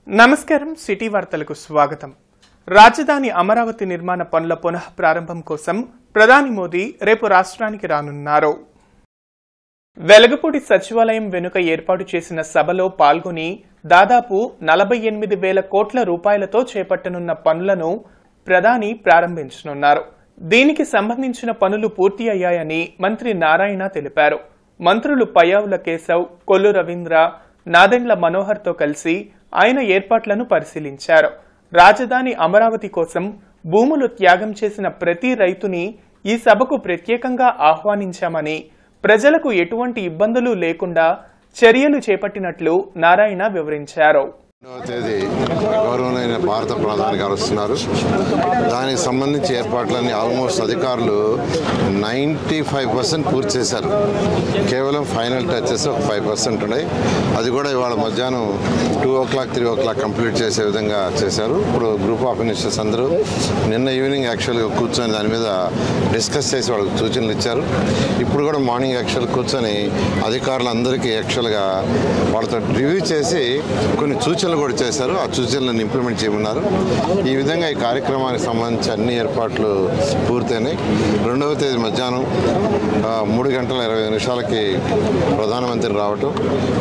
నమస్కారం సిటీ వార్తలకు స్వాగతం. రాజధాని అమరావతి నిర్మాణ పనుల పునః ప్రారంభం కోసం ప్రధాని మోదీ రేపు రాష్ట్రానికి రానున్నారు. వెలగపూడి సచివాలయం వెనుక ఏర్పాటు చేసిన సభలో పాల్గొని దాదాపు 48,000 కోట్ల రూపాయలతో చేపట్టనున్న పనులను ప్రధాని ప్రారంభించనున్నారు. దీనికి సంబంధించిన పనులు పూర్తి అయ్యాయని మంత్రి నారాయణ తెలిపారు. మంత్రులు పయ్యావుల కేశవ్, కొల్లు రవీంద్ర, నాదెండ్ల మనోహర్తో కలిసి ఆయన ఏర్పాట్లను పరిశీలించారు. రాజధాని అమరావతి కోసం భూములు త్యాగం చేసిన ప్రతి రైతుని ఈ సభకు ప్రత్యేకంగా ఆహ్వానించామని, ప్రజలకు ఎటువంటి ఇబ్బందులు లేకుండా చర్యలు చేపట్టినట్లు నారాయణ వివరించారు. తేదీ గౌరవనీయ భారత ప్రధాని గారు వస్తున్నారు. దానికి సంబంధించి ఏర్పాట్లన్నీ ఆల్మోస్ట్ అధికారులు 95% పూర్తి చేశారు. కేవలం ఫైనల్ టచెస్ ఒక 5% ఉన్నాయి. అది కూడా ఇవాళ మధ్యాహ్నం 2 o'clock 3 o'clock కంప్లీట్ చేసే విధంగా చేశారు. ఇప్పుడు గ్రూప్ ఆఫ్ మినిస్టర్స్ అందరూ నిన్న ఈవినింగ్ యాక్చువల్గా కూర్చొని దాని మీద డిస్కస్ చేసి వాళ్ళకి సూచనలు ఇచ్చారు. ఇప్పుడు కూడా మార్నింగ్ యాక్చువల్ కూర్చొని అధికారులందరికీ యాక్చువల్గా వాళ్ళతో రివ్యూ చేసి కొన్ని సూచనలు కూడా చేశారు. ఆ సూచనలను ఇంప్లిమెంట్ చేయమన్నారు. ఈ విధంగా ఈ కార్యక్రమానికి సంబంధించి అన్ని ఏర్పాట్లు పూర్తయినాయి. 2వ తేదీ మధ్యాహ్నం 3:20 ప్రధానమంత్రి రావటం,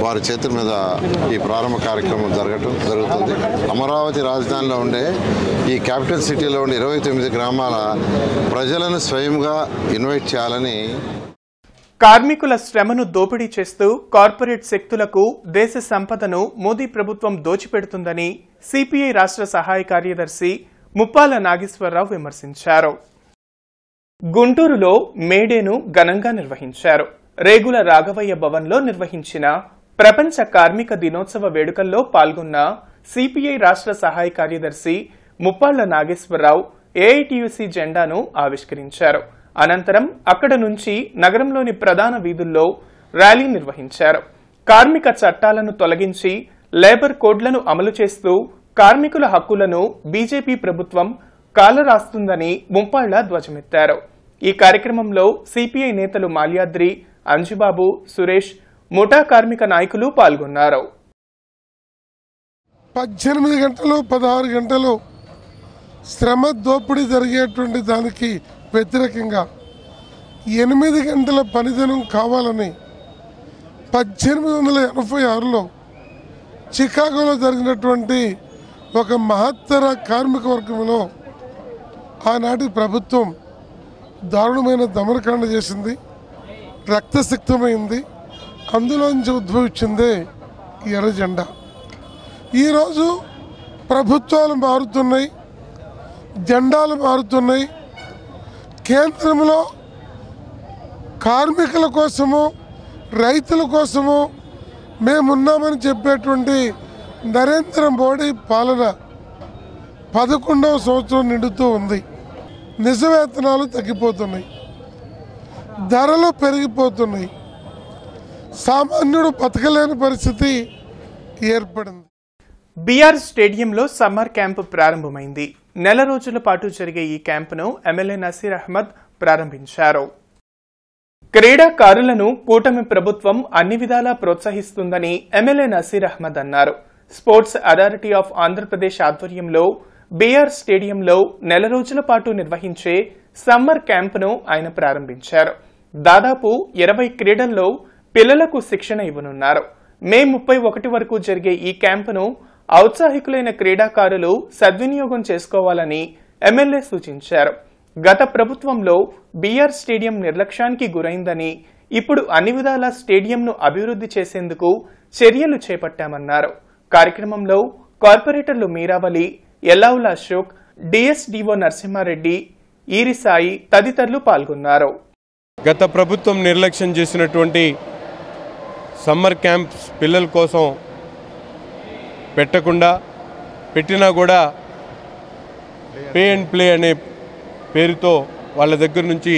వారి చేతుల మీద ఈ ప్రారంభ కార్యక్రమం జరుగుతుంది. అమరావతి రాజధానిలో ఉండే ఈ క్యాపిటల్ సిటీలో ఉండే 29 గ్రామాల ప్రజలను స్వయంగా ఇన్వైట్ చేయాలని, కార్మికుల శ్రమను దోపిడీ చేస్తూ కార్పొరేట్ శక్తులకు దేశ సంపదను మోదీ ప్రభుత్వం దోచిపెడుతుందని సిపిఐ రాష్ట్ర సహాయ కార్యదర్శి ముప్పాల నాగేశ్వరరావు విమర్శించారు. గుంటూరులో మేడేను ఘనంగా నిర్వహించారు. రేగుల రాఘవయ్య భవన్లో నిర్వహించిన ప్రపంచ కార్మిక దినోత్సవ వేడుకల్లో పాల్గొన్న సిపిఐ రాష్ట్ర సహాయ కార్యదర్శి ముప్పాల నాగేశ్వరరావు ఏఐటియుసి జెండాను ఆవిష్కరించారు. అనంతరం అక్కడ నుంచి నగరంలోని ప్రధాన వీధుల్లో ర్యాలీ నిర్వహించారు. కార్మిక చట్టాలను తొలగించి లేబర్ కోడ్లను అమలు చేస్తూ కార్మికుల హక్కులను బీజేపీ ప్రభుత్వం కాలరాస్తుందని ముప్పాళ్ల ధ్వజమెత్తారు. ఈ కార్యక్రమంలో సిపిఐ నేతలు మాల్యాద్రి, అంజుబాబు, సురేష్, ముఠా కార్మిక నాయకులు పాల్గొన్నారు. 18 గంటలు 16 గంటలు శ్రమ దోపిడీ జరిగేటువంటి దానికి వ్యతిరేకంగా 8 గంటల పనిదినం కావాలని 1886లో చికాగోలో జరిగినటువంటి ఒక మహత్తర కార్మిక వర్గంలో ఆనాటి ప్రభుత్వం దారుణమైన దమనకాండ చేసింది, రక్తసిక్తమైంది. అందులోంచి ఉద్భవించిందే ఎర్ర జెండా. ఈరోజు ప్రభుత్వాలు మారుతున్నాయి, జెండాలు మారుతున్నాయి. కేంద్రంలో కార్మికుల కోసము, రైతుల కోసము మేమున్నామని చెప్పేటువంటి నరేంద్ర మోడీ పాలన 11వ సంవత్సరం నిండుతూ ఉంది. నిజ వేతనాలు తగ్గిపోతున్నాయి, ధరలు పెరిగిపోతున్నాయి, సామాన్యుడు బతకలేని పరిస్థితి ఏర్పడింది. బీఆర్ స్టేడియంలో సమ్మర్ క్యాంపు ప్రారంభమైంది. నెల రోజుల పాటు జరిగే ఈ క్యాంపును ఎమ్మెల్యే నసీర్ అహ్మద్ ప్రారంభించారు. క్రీడాకారులను కూటమి ప్రభుత్వం అన్ని విధాలా ప్రోత్సహిస్తుందని ఎమ్మెల్యే నసీర్ అహ్మద్ అన్నారు. స్పోర్ట్స్ అథారిటీ ఆఫ్ ఆంధ్రప్రదేశ్ ఆధ్వర్యంలో బీఆర్ స్టేడియంలో నెల రోజుల పాటు నిర్వహించే సమ్మర్ క్యాంపును ఆయన ప్రారంభించారు. దాదాపు 20 క్రీడల్లో పిల్లలకు శిక్షణ ఇవ్వనున్నారు. మే 31 వరకు జరిగే ఈ క్యాంపును ఔత్సాహికులైన క్రీడాకారులు సద్వినియోగం చేసుకోవాలని ఎమ్మెల్యే సూచించారు. గత ప్రభుత్వంలో బీఆర్ స్టేడియం నిర్లక్ష్యానికి గురైందని, ఇప్పుడు అన్ని విధాల స్టేడియంను అభివృద్ధి చేసేందుకు చర్యలు చేపట్టామన్నారు. కార్యక్రమంలో కార్పొరేటర్లు మీరావలి, ఎల్లావుల అశోక్, డిఎస్డిఓ నరసింహారెడ్డి, ఈరిసాయి తదితరులు పాల్గొన్నారు. గత ప్రభుత్వం నిర్లక్ష్యం చేసినటువంటి సమ్మర్ క్యాంప్స్ పిల్లల కోసం పెట్టినా కూడా పే అండ్ ప్లే అనే పేరుతో వాళ్ళ దగ్గర నుంచి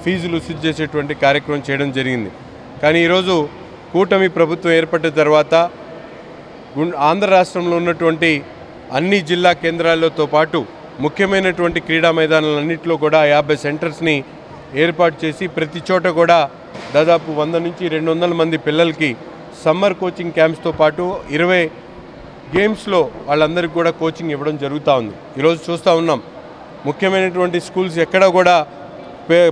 ఫీజులు వసూలు చేసేటువంటి కార్యక్రమం చేయడం జరిగింది. కానీ ఈరోజు కూటమి ప్రభుత్వం ఏర్పడిన తర్వాత ఆంధ్ర రాష్ట్రంలో ఉన్నటువంటి అన్ని జిల్లా కేంద్రాలతో పాటు ముఖ్యమైనటువంటి క్రీడా మైదానాలన్నింటిలో కూడా 50 సెంటర్స్ని ఏర్పాటు చేసి ప్రతి చోట కూడా దాదాపు 100 నుంచి 200 మంది పిల్లలకి సమ్మర్ కోచింగ్ క్యాంప్స్తో పాటు 20 గేమ్స్లో వాళ్ళందరికీ కూడా కోచింగ్ ఇవ్వడం జరుగుతూ ఉంది. ఈరోజు చూస్తూ ఉన్నాం, ముఖ్యమైనటువంటి స్కూల్స్ ఎక్కడ కూడా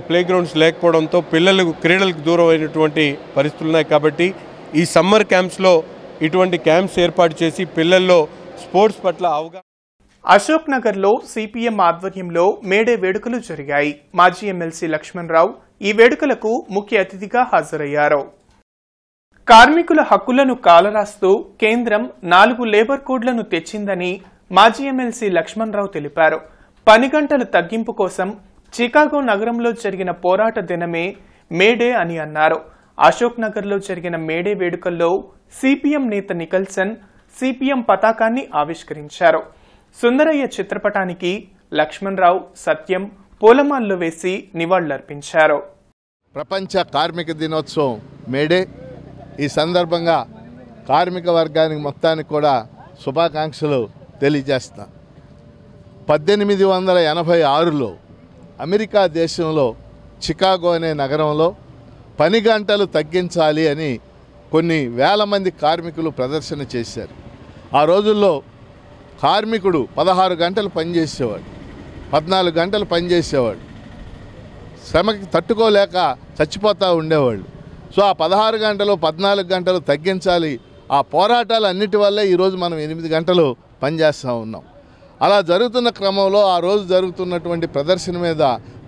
ప్లే గ్రౌండ్స్ లేకపోవడంతో పిల్లలకు క్రీడలకు దూరం అయినటువంటి పరిస్థితులు ఉన్నాయి. కాబట్టి ఈ సమ్మర్ క్యాంప్స్లో ఇటువంటి క్యాంప్స్ ఏర్పాటు చేసి పిల్లల్లో స్పోర్ట్స్ పట్ల అవగాహన. అశోక్ నగర్లో సిపిఎం ఆధ్వర్యంలో మేడే వేడుకలు జరిగాయి. మాజీ ఎమ్మెల్సీ లక్ష్మణ్ రావు ఈ వేడుకలకు ముఖ్య అతిథిగా హాజరయ్యారు. కార్మికుల హక్కులను కాలరాస్తూ కేంద్రం 4 లేబర్ కోడ్లను తెచ్చిందని మాజీ ఎమ్మెల్సీ లక్ష్మణ్ రావు తెలిపారు. పని గంటల తగ్గింపు కోసం చికాగో నగరంలో జరిగిన పోరాట దినమే మేడే అని అన్నారు. అశోక్ నగర్లో జరిగిన మేడే వేడుకల్లో సిపిఎం నేత నికల్సన్ సిపిఎం పతాకాన్ని ఆవిష్కరించారు. సుందరయ్య చిత్రపటానికి లక్ష్మణ్ రావు, సత్యం పూలమాలలు వేసి నివాళులర్పించారు. ప్రపంచ కార్మిక దినోత్సవం మేడే. ఈ సందర్భంగా కార్మిక వర్గానికి మొత్తానికి కూడా శుభాకాంక్షలు తెలియజేస్తా. 1886లో అమెరికా దేశంలో చికాగో అనే నగరంలో పని గంటలు తగ్గించాలి అని కొన్ని వేల మంది కార్మికులు ప్రదర్శన చేశారు. ఆ రోజుల్లో కార్మికుడు 16 గంటలు పనిచేసేవాడు, 14 గంటలు పనిచేసేవాడు. శ్రమకి తట్టుకోలేక చచ్చిపోతూ ఉండేవాళ్ళు. సో ఆ 16 గంటలు 14 గంటలు తగ్గించాలి. ఆ పోరాటాలు అన్నిటి వల్లే ఈరోజు మనం 8 గంటలు పనిచేస్తూ ఉన్నాం. అలా జరుగుతున్న క్రమంలో ఆ రోజు జరుగుతున్నటువంటి ప్రదర్శన మీద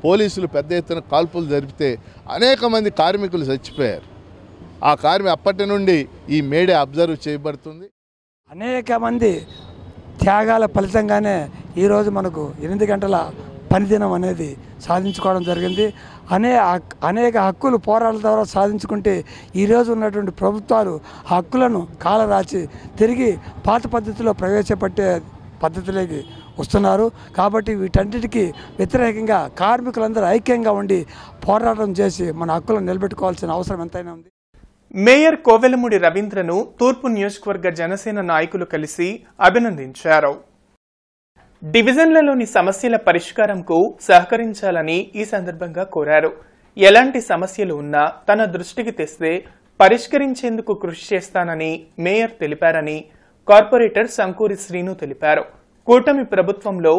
పోలీసులు పెద్ద ఎత్తున కాల్పులు జరిపితే అనేక మంది కార్మికులు చచ్చిపోయారు. అప్పటి నుండి ఈ మేడే అబ్జర్వ్ చేయబడుతుంది. అనేక మంది త్యాగాల ఫలితంగానే ఈరోజు మనకు 8 గంటల పనిదినం అనేది సాధించుకోవడం జరిగింది. అనేక హక్కులు పోరాటాల ద్వారా సాధించుకుంటే ఈరోజు ఉన్నటువంటి ప్రభుత్వాలు ఆ హక్కులను కాలరాచి తిరిగి పాత పద్ధతిలో ప్రవేశపెట్టే పద్ధతిలోకి వస్తున్నారు. కాబట్టి వీటన్నిటికీ వ్యతిరేకంగా కార్మికులందరూ ఐక్యంగా ఉండి పోరాటం చేసి మన హక్కులను నిలబెట్టుకోవాల్సిన అవసరం ఎంతైనా ఉంది. మేయర్ కోవెలమూడి రవీంద్రను తూర్పు నియోజకవర్గ జనసేన నాయకులు కలిసి అభినందించారు. డివిజన్లలోని సమస్యల పరిష్కారంకు సహకరించాలని ఈ సందర్భంగా కోరారు. ఎలాంటి సమస్యలు ఉన్నా తన దృష్టికి తెస్తే పరిష్కరించేందుకు కృషి చేస్తానని మేయర్ తెలిపారని కార్పొరేటర్ సంకూరి శ్రీను తెలిపారు. కూటమి ప్రభుత్వంలో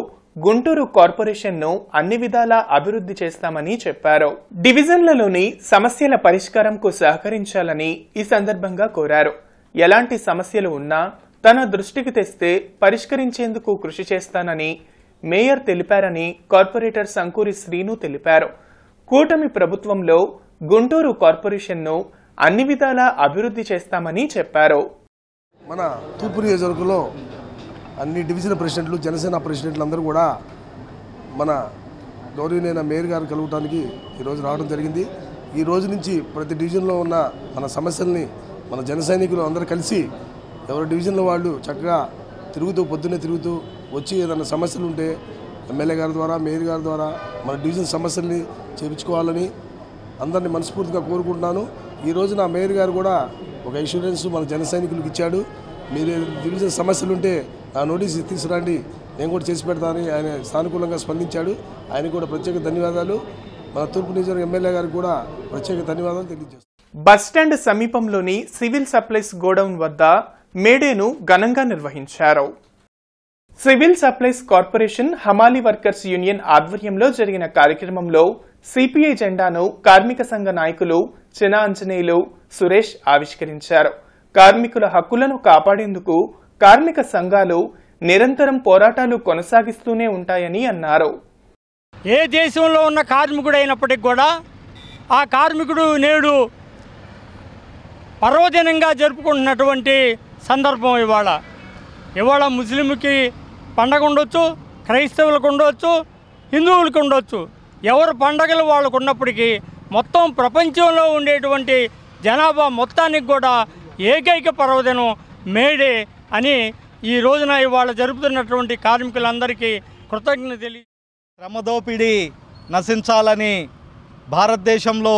గుంటూరు కార్పొరేషన్ను అన్ని విధాలా అభివృద్ధి చేస్తామని చెప్పారు. డివిజన్లలోని సమస్యల పరిష్కారంకు సహకరించాలని ఈ సందర్భంగా కోరారు. ఎలాంటి సమస్యలు ఉన్నా తన దృష్టికి తెస్తే పరిష్కరించేందుకు కృషి చేస్తానని మేయర్ తెలిపారని కార్పొరేటర్ సంకూరి శ్రీను తెలిపారు. కూటమి ప్రభుత్వంలో గుంటూరు కార్పొరేషన్ను అన్ని విధాలా అభివృద్ధి చేస్తామని చెప్పారు. మన తూర్పు నియోజకవర్గంలో అన్ని డివిజన్ ప్రెసిడెంట్లు, జనసేన ప్రెసిడెంట్లు అందరూ కూడా మన గౌరవనీయ మేయర్ గారు కలవడానికి ఈరోజు రావడం జరిగింది. ఈ రోజు నుంచి ప్రతి డివిజన్లో ఉన్న మన సమస్యల్ని మన జన సైనికులు అందరూ కలిసి ఎవరి డివిజన్లో వాళ్ళు చక్కగా పొద్దున్నే తిరుగుతూ వచ్చి ఏదైనా సమస్యలు ఉంటే ఎమ్మెల్యే గారి ద్వారా, మేయర్ గారి ద్వారా మన డివిజన్ సమస్యల్ని చేయించుకోవాలని అందరినీ మనస్ఫూర్తిగా కోరుకుంటున్నాను. ఈరోజు నా మేయర్ గారు కూడా ఒక ఇన్సూరెన్స్ మన జన సైనికులకు ఇచ్చాడు. మీరు డివిజన్ సమస్యలు ఉంటే నా నోటీస్ తీసుకురండి, నేను కూడా చేసి పెడతానని ఆయన సానుకూలంగా స్పందించాడు. ఆయనకు కూడా ప్రత్యేక ధన్యవాదాలు. మన తూర్పు నియోజకవర్గ ఎమ్మెల్యే గారికి కూడా ప్రత్యేక ధన్యవాదాలు తెలియజేస్తాను. బస్టాండ్ సమీపంలోని సివిల్ సప్లైస్ గోడౌన్ వద్ద మేడేను ఘనంగా నిర్వహించారు. సివిల్ సప్లైస్ కార్పొరేషన్ హమాలీ వర్కర్స్ యూనియన్ ఆధ్వర్యంలో జరిగిన కార్యక్రమంలో సిపిఐ జెండాను కార్మిక సంఘ నాయకులు చిన్న ఆంజనేయులు, సురేష్ ఆవిష్కరించారు. కార్మికుల హక్కులను కాపాడేందుకు కార్మిక సంఘాలు నిరంతరం పోరాటాలు కొనసాగిస్తూనే ఉంటాయని అన్నారు. ఏ దేశంలో ఉన్న కార్మికుడైనప్పటికీ కూడా ఆ కార్మికుడు నేడు పర్వదినంగా జరుపుకుంటున్నటువంటి సందర్భం ఇవాళ ముస్లింకి పండగ ఉండొచ్చు, క్రైస్తవులకు ఉండవచ్చు, హిందువులకు ఉండొచ్చు. ఎవరు పండగలు వాళ్ళకు ఉన్నప్పటికీ మొత్తం ప్రపంచంలో ఉండేటువంటి జనాభా మొత్తానికి కూడా ఏకైక పర్వదినం మేడే అని ఈ రోజున ఇవాళ జరుపుతున్నటువంటి కార్మికులందరికీ కృతజ్ఞత తెలియ. శ్రమదోపిడీ నశించాలని భారతదేశంలో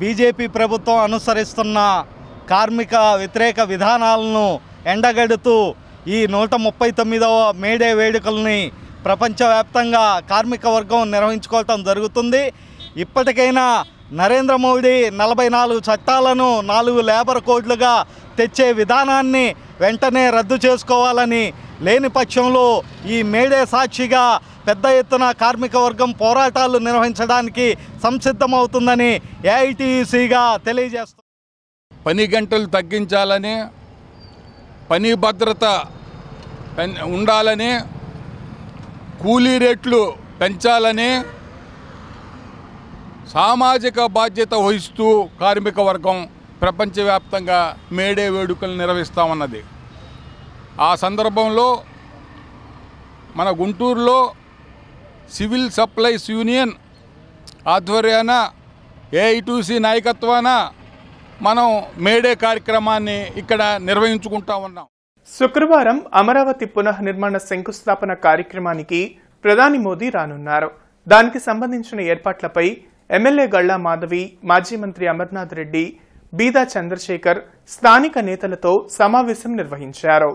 బీజేపీ ప్రభుత్వం అనుసరిస్తున్న కార్మిక వ్యతిరేక విధానాలను ఎండగడుతూ ఈ 139వ మేడే వేడుకల్ని ప్రపంచవ్యాప్తంగా కార్మిక వర్గం నిర్వహించుకోవటం జరుగుతుంది. ఇప్పటికైనా నరేంద్ర మోడీ 44 చట్టాలను 4 లేబర్ కోడ్లుగా తెచ్చే విధానాన్ని వెంటనే రద్దు చేసుకోవాలని, లేని పక్షంలో ఈ మేడే సాక్షిగా పెద్ద ఎత్తున కార్మిక వర్గం పోరాటాలు నిర్వహించడానికి సంసిద్ధమవుతుందని ఏఐటీయూసీగా తెలియజేస్తుంది. పని గంటలు తగ్గించాలని, పని భద్రత ఉండాలని, కూలీ రేట్లు పెంచాలని సామాజిక బాధ్యత వహిస్తూ కార్మిక వర్గం ప్రపంచవ్యాప్తంగా మేడే వేడుకలు నిర్వహిస్తామన్నది. ఆ సందర్భంలో మన గుంటూరులో సివిల్ సప్లైస్ యూనియన్ ఆధ్వర్యాన ఏఐటీయూసీ నాయకత్వాన మనం మేడే కార్యక్రమాన్ని ఇక్కడ నిర్వహించుకుంటా ఉన్నాం. శుక్రవారం అమరావతి పునఃనిర్మాణ శంకుస్థాపన కార్యక్రమానికి ప్రధాని మోదీ రానున్నారు. దానికి సంబంధించిన ఏర్పాట్లపై ఎమ్మెల్యే గళ్లా మాధవి, మాజీ మంత్రి అమర్నాథ్ రెడ్డి, బీదా చంద్రశేఖర్ స్థానిక నేతలతో సమావేశం నిర్వహించారు.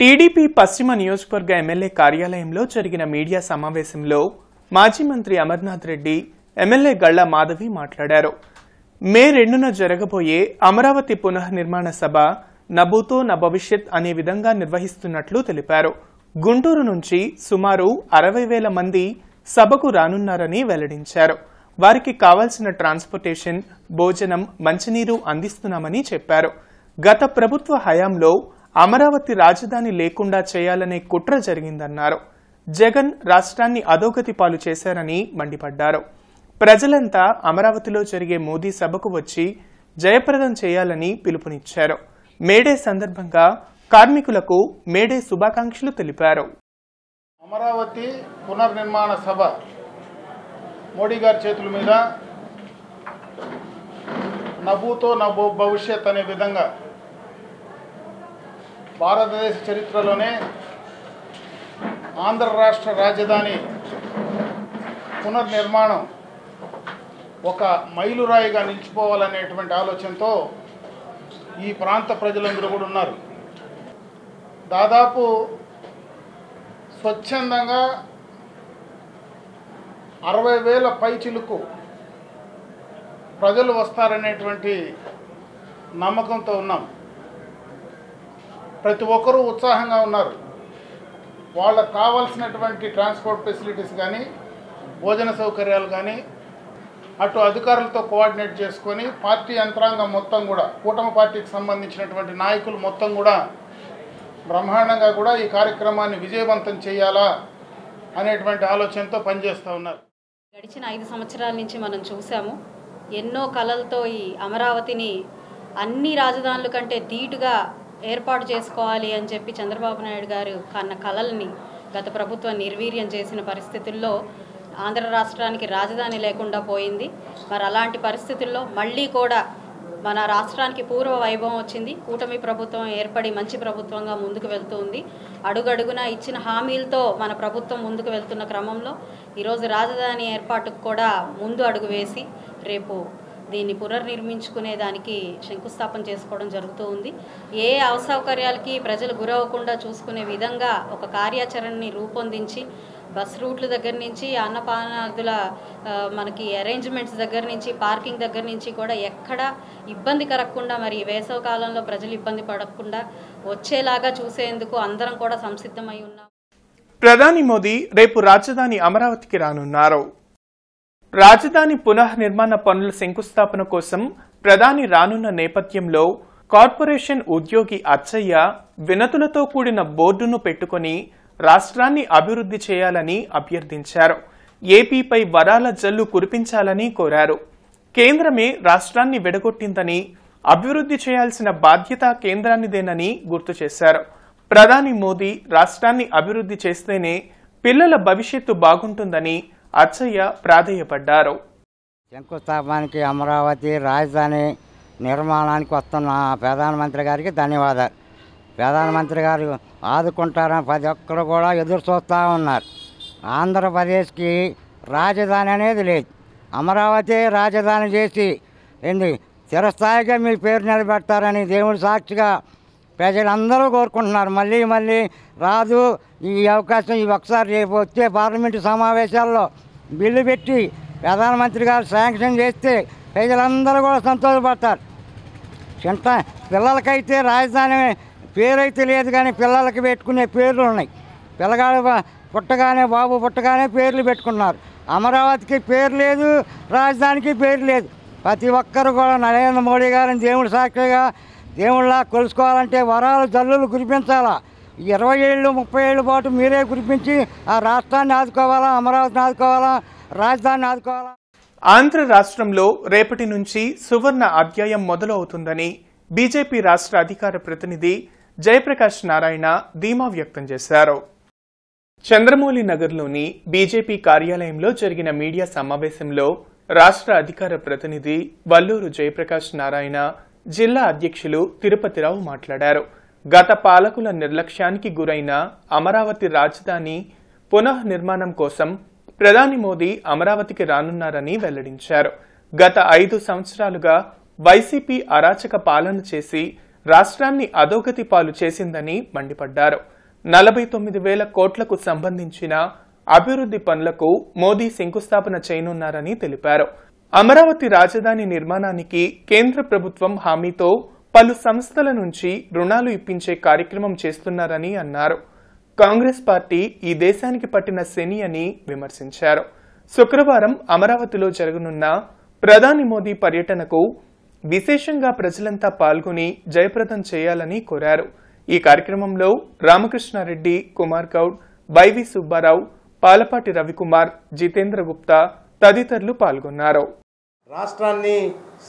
టీడీపీ పశ్చిమ నియోజకవర్గ ఎమ్మెల్యే కార్యాలయంలో జరిగిన మీడియా సమావేశంలో మాజీ మంత్రి అమర్నాథ్ రెడ్డి, ఎమ్మెల్యే గళ్లా మాధవి మాట్లాడారు. మే 2న జరగబోయే అమరావతి పునఃనిర్మాణ సభ నభూతో న భవిష్యత్ అనే విధంగా నిర్వహిస్తున్నట్లు తెలిపారు. గుంటూరు నుంచి సుమారు 60,000 మంది సభకు రానున్నారని వెల్లడించారు. వారికి కావాల్సిన ట్రాన్స్పోర్టేషన్, భోజనం, మంచినీరు అందిస్తున్నామని చెప్పారు. గత ప్రభుత్వ హయాంలో అమరావతి రాజధాని లేకుండా చేయాలనే కుట్ర జరిగిందన్నారు. జగన్ రాష్ట్రాన్ని అధోగతి పాలు చేశారని మండిపడ్డారు. ప్రజలంతా అమరావతిలో జరిగే మోదీ సభకు వచ్చి జయప్రదం చేయాలని పిలుపునిచ్చారు. మేడే సందర్భంగా కార్మికులకు మేడే శుభాకాంక్షలు తెలిపారు. అమరావతి పునర్నిర్మాణ సభ మోడీ గారి చేతుల మీద నభూతో న భవిష్యత్ అనే విధంగా భారతదేశ చరిత్రలోనే ఆంధ్ర రాష్ట్ర రాజధాని పునర్నిర్మాణం ఒక మైలురాయిగా నిలిచిపోవాలనేటువంటి ఆలోచనతో ఈ ప్రాంత ప్రజలందరూ కూడా ఉన్నారు. దాదాపు స్వచ్ఛందంగా 60,000 పైచిలుకు ప్రజలు వస్తారనేటువంటి నమ్మకంతో ఉన్నాం. ప్రతి ఒక్కరూ ఉత్సాహంగా ఉన్నారు. వాళ్ళకు కావాల్సినటువంటి ట్రాన్స్పోర్ట్ ఫెసిలిటీస్ కానీ, భోజన సౌకర్యాలు కానీ అటు అధికారులతో కోఆర్డినేట్ చేసుకొని పార్టీ యంత్రాంగం మొత్తం కూడా, కూటమి పార్టీకి సంబంధించినటువంటి నాయకులు మొత్తం కూడా బ్రహ్మాండంగా కూడా ఈ కార్యక్రమాన్ని విజయవంతం చేయాలా అనేటువంటి ఆలోచనతో పనిచేస్తూ ఉన్నారు. గడిచిన 5 సంవత్సరాల నుంచి మనం చూసాము. ఎన్నో కలలతో ఈ అమరావతిని అన్ని రాజధానుల కంటే ధీటుగా ఏర్పాటు చేసుకోవాలి అని చెప్పి చంద్రబాబు నాయుడు గారు కన్న కలల్ని గత ప్రభుత్వం నిర్వీర్యం చేసిన పరిస్థితుల్లో ఆంధ్ర రాష్ట్రానికి రాజధాని లేకుండా పోయింది. మరి అలాంటి పరిస్థితుల్లో మళ్ళీ కూడా మన రాష్ట్రానికి పూర్వ వైభవం వచ్చింది. కూటమి ప్రభుత్వం ఏర్పడి మంచి ప్రభుత్వంగా ముందుకు వెళ్తుంది. అడుగడుగునా ఇచ్చిన హామీలతో మన ప్రభుత్వం ముందుకు వెళ్తున్న క్రమంలో ఈరోజు రాజధాని ఏర్పాటుకు కూడా ముందు అడుగు వేసి రేపు దీన్ని పునర్నిర్మించుకునే దానికి శంకుస్థాపన చేసుకోవడం జరుగుతూ ఉంది. ఏ అసౌకర్యాలకి ప్రజలు గురవ్వకుండా చూసుకునే విధంగా ఒక కార్యాచరణని రూపొందించి బస్ రూట్ల దగ్గర నుంచి అన్నపానాదుల మనకి అరేంజ్మెంట్స్ దగ్గర నుంచి పార్కింగ్ దగ్గర నుంచి కూడా ఎక్కడ ఇబ్బంది కలగకుండా, మరి వేసవి కాలంలో ప్రజలు ఇబ్బంది పడకుండా వచ్చేలాగా చూసేందుకు అందరం కూడా సంసిద్ధమై ఉన్నాం. ప్రధాని మోదీ రేపు రాజధాని అమరావతికి రానున్నారు. రాజధాని పునఃనిర్మాణ పనుల శంకుస్థాపన కోసం ప్రధాని రానున్న నేపథ్యంలో కార్పొరేషన్ ఉద్యోగి అచ్చయ్య వినతులతో కూడిన బోర్డును పెట్టుకుని రాష్ట్రాన్ని అభివృద్ధి చేయాలని అభ్యర్థించారు. ఏపీపై వరాల జల్లు కురిపించాలని కోరారు. కేంద్రమే రాష్ట్రాన్ని విడగొట్టిందని, అభివృద్ధి చేయాల్సిన బాధ్యత కేంద్రానిదేనని గుర్తు చేశారు. ప్రధాని మోదీ రాష్ట్రాన్ని అభివృద్ధి చేస్తేనే పిల్లల భవిష్యత్తు బాగుంటుందని అచ్చయ్య ప్రాధేయపడ్డారు. శంకుస్థాపనకి అమరావతి రాజధాని నిర్మాణానికి వస్తున్న ప్రధానమంత్రి గారికి ధన్యవాదాలు. ప్రధానమంత్రి గారు ఆదుకుంటారని ప్రతి ఒక్కరు కూడా ఎదురు చూస్తూ ఉన్నారు. ఆంధ్రప్రదేశ్కి రాజధాని అనేది లేదు. అమరావతి రాజధాని చేసి చిరస్థాయిగా మీ పేరు నిలబెడతారని దేవుడి సాక్షిగా ప్రజలందరూ కోరుకుంటున్నారు. మళ్ళీ మళ్ళీ రాదు ఈ అవకాశం. ఈ ఒకసారి రేపు వచ్చే పార్లమెంటు సమావేశాల్లో బిల్లు పెట్టి ప్రధానమంత్రి గారు శాంక్షన్ చేస్తే ప్రజలందరూ కూడా సంతోషపడతారు. పిల్లలకైతే రాజధాని పేరైతే లేదు, కానీ పిల్లలకి పెట్టుకునే పేర్లు ఉన్నాయి. పిల్లగాడు పుట్టగానే, బాబు పుట్టగానే పేర్లు పెట్టుకున్నారు. అమరావతికి పేరు లేదు, రాజధానికి పేరు లేదు. ప్రతి ఒక్కరు కూడా నరేంద్ర మోడీ గారిని దేవుడి సాక్షిగా దేవుళ్ళ కొలుసుకోవాలంటే వరాలు జల్లులు కురిపించాలా. 20 ఏళ్ళు 30 ఏళ్ళ పాటు మీరే కురిపించి ఆ రాష్ట్రాన్ని ఆదుకోవాలా, అమరావతిని ఆదుకోవాలా, రాజధానిని ఆదుకోవాలా. ఆంధ్ర రాష్ట్రంలో రేపటి నుంచి సువర్ణ అధ్యాయం మొదలు అవుతుందని బీజేపీ రాష్ట్ర అధికార ప్రతినిధి జయప్రకాష్ నారాయణ ధీమా వ్యక్తం చేశారు. చంద్రమౌళి నగర్లోని బీజేపీ కార్యాలయంలో జరిగిన మీడియా సమావేశంలో రాష్ట్ర అధికార ప్రతినిధి వల్లూరు జయప్రకాష్ నారాయణ, జిల్లా అధ్యక్షులు తిరుపతిరావు మాట్లాడారు. గత పాలకుల నిర్లక్ష్యానికి గురైన అమరావతి రాజధాని పునఃనిర్మాణం కోసం ప్రధాని మోదీ అమరావతికి రానున్నారని వెల్లడించారు. గత 5 సంవత్సరాలుగా వైసీపీ అరాచక పాలన చేసి రాష్ట్రాన్ని అధోగతి పాలు చేసిందని మండిపడ్డారు. 49,000 కోట్లకు సంబంధించిన అభివృద్ధి పనులకు మోదీ శంకుస్థాపన చేయనున్నారని తెలిపారు. అమరావతి రాజధాని నిర్మాణానికి కేంద్ర ప్రభుత్వం హామీతో పలు సంస్థల నుంచి రుణాలు ఇప్పించే కార్యక్రమం చేస్తున్నారని అన్నారు. కాంగ్రెస్ పార్టీ ఈ దేశానికి పట్టిన శని అని విమర్శించారు. శుక్రవారం అమరావతిలో జరగనున్న ప్రధాని మోదీ పర్యటనకు విశేషంగా ప్రజలంతా పాల్గొని జయప్రదం చేయాలని కోరారు. ఈ కార్యక్రమంలో రామకృష్ణారెడ్డి, కుమార్ గౌడ్, వైవి సుబ్బారావు, పాలపాటి రవికుమార్, జితేంద్ర గుప్తా తదితరులు పాల్గొన్నారు. రాష్ట్రాన్ని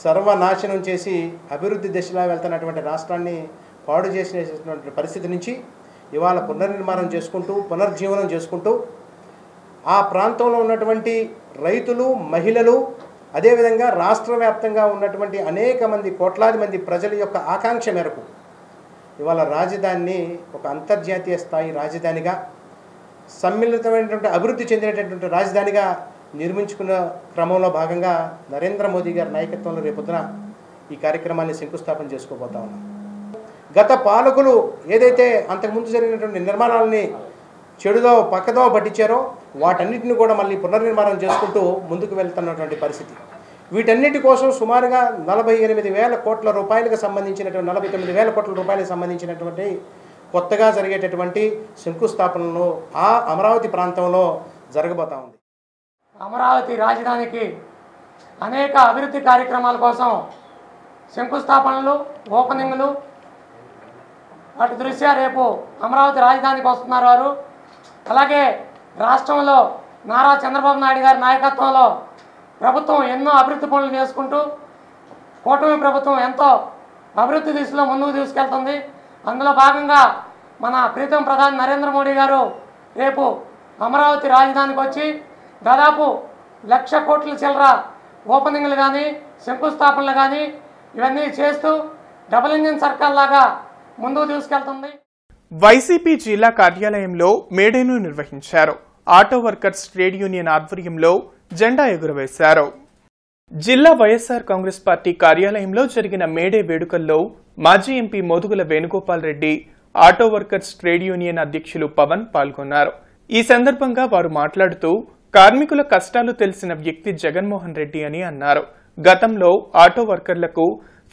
సర్వనాశనం చేసి అభివృద్ధి దిశలో వెళ్తున్నటువంటి రాష్ట్రాన్ని పాడు చేసినటువంటి పరిస్థితి నుంచి ఇవాళ పునర్నిర్మాణం చేసుకుంటూ, పునర్జీవనం చేసుకుంటూ ఆ ప్రాంతంలో ఉన్నటువంటి రైతులు, మహిళలు, అదేవిధంగా రాష్ట్ర వ్యాప్తంగా ఉన్నటువంటి అనేక మంది, కోట్లాది మంది ప్రజల యొక్క ఆకాంక్ష మేరకు ఇవాళ రాజధానిని ఒక అంతర్జాతీయ స్థాయి రాజధానిగా, సమ్మిళితమైనటువంటి అభివృద్ధి చెందినటువంటి రాజధానిగా నిర్మించుకున్న క్రమంలో భాగంగా నరేంద్ర మోదీ గారి నాయకత్వంలో రేపొద్దున ఈ కార్యక్రమాన్ని శంకుస్థాపన చేసుకోబోతా ఉన్నాం. గత పాలకులు ఏదైతే అంతకుముందు జరిగినటువంటి నిర్మాణాలని చెడుదో పక్కదో పట్టించారో వాటన్నిటిని కూడా మళ్ళీ పునర్నిర్మాణం చేసుకుంటూ ముందుకు వెళ్తున్నటువంటి పరిస్థితి. వీటన్నిటి కోసం సుమారుగా 48,000 కోట్ల రూపాయలకు సంబంధించినటువంటి 49,000 కోట్ల రూపాయలకు సంబంధించినటువంటి కొత్తగా జరిగేటటువంటి శంకుస్థాపనలు ఆ అమరావతి ప్రాంతంలో జరగబోతా ఉంది. అమరావతి రాజధానికి అనేక అభివృద్ధి కార్యక్రమాల కోసం శంకుస్థాపనలు, ఓపెనింగ్లు, వాటి దృష్ట్యా రేపు అమరావతి రాజధానికి వస్తున్నారు వారు. అలాగే రాష్ట్రంలో నారా చంద్రబాబు నాయుడు గారి నాయకత్వంలో ప్రభుత్వం ఎన్నో అభివృద్ధి పనులు చేసుకుంటూ కూటమి ప్రభుత్వం ఎంతో అభివృద్ధి దిశలో ముందుకు తీసుకెళ్తుంది. అందులో భాగంగా మన ప్రీతం ప్రధాని నరేంద్ర మోడీ గారు రేపు అమరావతి రాజధానికి వచ్చి దాదాపు 1,00,000 కోట్ల చిల్లర ఓపెనింగ్లు కానీ, శంకుస్థాపనలు కానీ ఇవన్నీ చేస్తూ డబుల్ ఇంజిన్ సర్కార్ లాగా ముందుకు తీసుకెళ్తుంది. వైసీపీ జిల్లా కార్యాలయంలో మేడేను నిర్వహించారు. ఆటో వర్కర్స్ ట్రేడ్ యూనియన్ ఆధ్వర్యంలో జెండా ఎగురవేశారు. జిల్లా వైఎస్ఆర్ కాంగ్రెస్ పార్టీ కార్యాలయంలో జరిగిన మేడే వేడుకల్లో మాజీ MP Modugula Venugopal Reddy, auto workers trade union అధ్యక్షులు పవన్ పాల్గొన్నారు. ఈ సందర్భంగా వారు మాట్లాడుతూ కార్మికుల కష్టాలు తెలిసిన వ్యక్తి జగన్మోహన్ రెడ్డి అని అన్నారు. గతంలో ఆటో వర్కర్లకు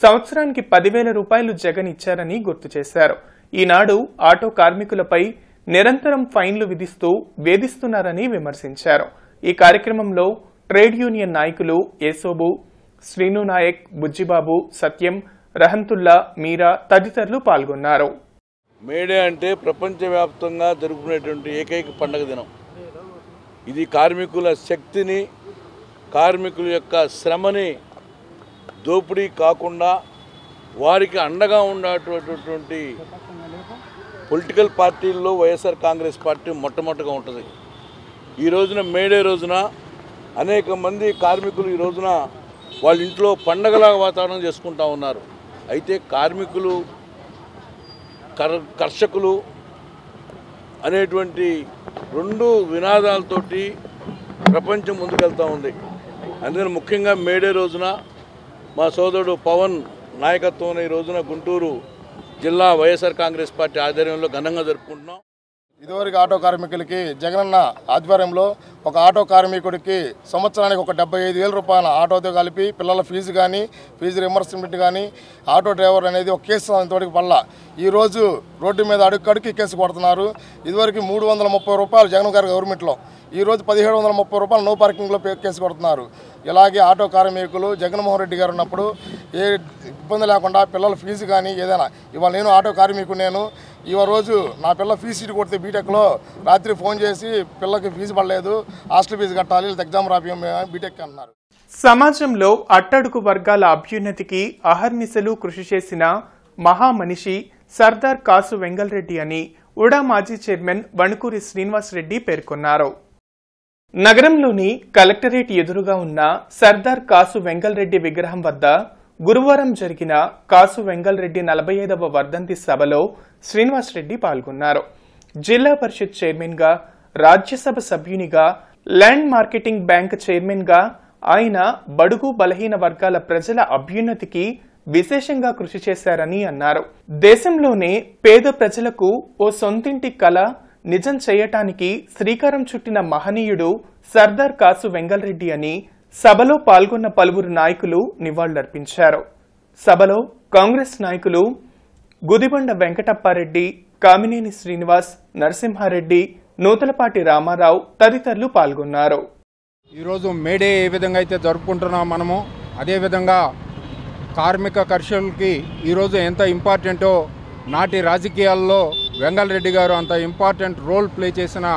సంవత్సరానికి 10,000 రూపాయలు జగన్ ఇచ్చారని గుర్తు చేశారు. ఈనాడు ఆటో కార్మికులపై నిరంతరం ఫైన్లు విధిస్తూ వేధిస్తున్నారని విమర్శించారు. ఈ కార్యక్రమంలో ట్రేడ్ యూనియన్ నాయకులు ఏసోబు, శ్రీను నాయక్, బుజ్జిబాబు, సత్యం, రహంతుల్లా, మీరా తదితరులు పాల్గొన్నారు. మేడే అంటే ప్రపంచవ్యాప్తంగా జరుపుకునేటువంటి ఏకైక పండుగ దినం. ఇది కార్మికుల శక్తిని, కార్మికుల యొక్క శ్రమని దోపిడీ కాకుండా వారికి అండగా ఉండేటటువంటి పొలిటికల్ పార్టీల్లో వైఎస్ఆర్ కాంగ్రెస్ పార్టీ మొట్టమొదటిగా ఉంటుంది. ఈ రోజున మేడే రోజున అనేక మంది కార్మికులు ఈ రోజున వాళ్ళ ఇంట్లో పండగలా వాతావరణం చేసుకుంటూ ఉన్నారు. అయితే కార్మికులు, కర్షకులు అనేటువంటి 2 వినాదాలతోటి ప్రపంచం ముందుకెళ్తూ ఉంది. అందుకని ముఖ్యంగా మేడే రోజున మా సోదరుడు పవన్ నాయకత్వంలో ఈ రోజున గుంటూరు జిల్లా వైఎస్ఆర్ కాంగ్రెస్ పార్టీ ఆధ్వర్యంలో ఘనంగా జరుపుకుంటున్నాం. ఇదివరకు ఆటో కార్మికులకి జగనన్న ఆధ్వర్యంలో ఒక ఆటో కార్మికుడికి సంవత్సరానికి ఒక 75,000 రూపాయల ఆటోతో కలిపి పిల్లల ఫీజు కానీ ఫీజు రియంబర్స్మెంట్ కానీ ఆటో డ్రైవర్ అనేది ఒక కేసు తోటికి పల్ల ఈరోజు రోడ్డు మీద అడుక్కడికి కేసు కొడుతున్నారు. ఇదివరకు 330 రూపాయలు జగన్ గారి గవర్నమెంట్లో, ఈరోజు 1730 రూపాయలు నో పార్కింగ్లో కేసు కొడుతున్నారు. ఇలాగే ఆటో కార్మికులు జగన్మోహన్ రెడ్డి గారు ఉన్నప్పుడు ఏ ఇబ్బంది లేకుండా పిల్లల ఫీజు కానీ ఏదైనా ఇవాళ నేను ఆటో కార్మికుడు ఇవాళ రోజు నా పిల్ల ఫీజు సీటు కొడితే బీటెక్లో రాత్రి ఫోన్ చేసి పిల్లకి ఫీజు పడలేదు, హాస్టల్ ఫీజు కట్టాలి, ఎగ్జామ్ రాపియం బీటెక్ అన్నారు. సమాజంలో అట్టడుగు వర్గాల అభ్యున్నతికి అహర్నిశలు కృషి చేసిన మహామనిషి సర్దార్ కాసు వెంగళరెడ్డి అని ఉడా మాజీ చైర్మన్ వణుకూరి శ్రీనివాసరెడ్డి పేర్కొన్నారు. నగరంలోని కలెక్టరేట్ ఎదురుగా ఉన్న సర్దార్ కాసు వెంగళరెడ్డి విగ్రహం వద్ద గురువారం జరిగిన కాసు వెంగళరెడ్డి 45వ వర్ధంతి సభలో శ్రీనివాసరెడ్డి పాల్గొన్నారు. జిల్లా పరిషత్ చైర్మన్ గా, రాజ్యసభ సభ్యునిగా, ల్యాండ్ మార్కెటింగ్ బ్యాంక్ చైర్మన్ గా ఆయన బడుగు బలహీన వర్గాల ప్రజల అభ్యున్నతికి విశేషంగా కృషి చేశారని అన్నారు. దేశంలోనే పేద ప్రజలకు ఓ సొంతింటి కల నిజం చేయటానికి శ్రీకారం చుట్టిన మహనీయుడు సర్దార్ కాసు వెంగళరెడ్డి అని సభలో పాల్గొన్న పలువురు నాయకులు నివాళులర్పించారు. సభలో కాంగ్రెస్ నాయకులు గుదిబండ వెంకటప్పారెడ్డి, కామినేని శ్రీనివాస్, నరసింహారెడ్డి, నూతలపాటి రామారావు తదితరులు పాల్గొన్నారు. ఈరోజు మేడే ఏ విధంగా అయితే జరుపుకుంటున్నాం మనము, అదేవిధంగా కార్మిక కర్షకులకి ఈరోజు ఎంత ఇంపార్టెంటో నాటి రాజకీయాల్లో వెంగళరెడ్డి గారు అంత ఇంపార్టెంట్ రోల్ ప్లే చేసిన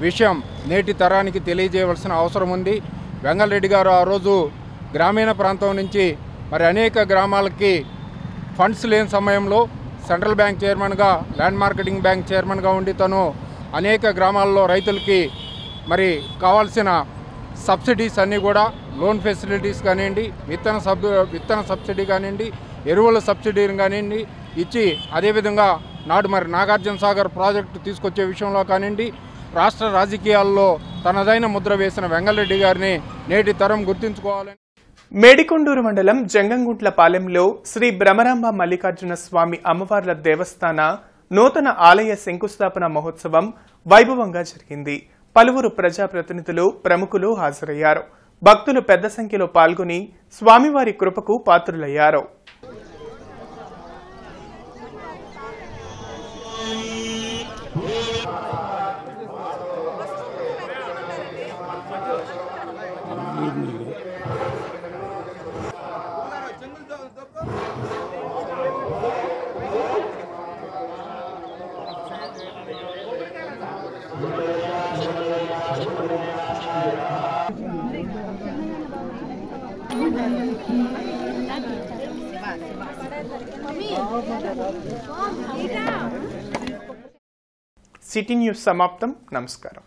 విషయం నేటి తరానికి తెలియజేయవలసిన అవసరం ఉంది. వెంగళరెడ్డి గారు ఆ రోజు గ్రామీణ ప్రాంతం నుంచి మరి అనేక గ్రామాలకి ఫండ్స్ లేని సమయంలో సెంట్రల్ బ్యాంక్ చైర్మన్గా, ల్యాండ్ మార్కెటింగ్ బ్యాంక్ చైర్మన్గా ఉండి తను అనేక గ్రామాల్లో రైతులకి మరి కావాల్సిన సబ్సిడీస్ అన్నీ కూడా లోన్ ఫెసిలిటీస్ కానివ్వండి, విత్తన సబ్సిడీ కానివ్వండి, ఎరువుల సబ్సిడీని కానివ్వండి ఇచ్చి, అదేవిధంగా నాడు మరి నాగార్జున సాగర్ ప్రాజెక్టు తీసుకొచ్చే విషయంలో కానివ్వండి రాష్ట్ర రాజకీయాల్లో తనదైన ముద్ర వేసిన వెంగళరెడ్డి గారిని నేటి తరం గుర్తుంచుకోవాలని. మేడికొండూరు మండలం జంగంగుంట్లపాలెంలో శ్రీ బ్రహ్మరాంబ మల్లికార్జున స్వామి అమ్మవార్ల దేవస్థాన నూతన ఆలయ శంకుస్థాపన మహోత్సవం వైభవంగా జరిగింది. పలువురు ప్రజాప్రతినిధులు, ప్రముఖులు హాజరయ్యారు. భక్తులు పెద్ద సంఖ్యలో పాల్గొని స్వామివారి కృపకు పాత్రులయ్యారు. సిటీ న్యూస్ సమాప్తం. నమస్కారం.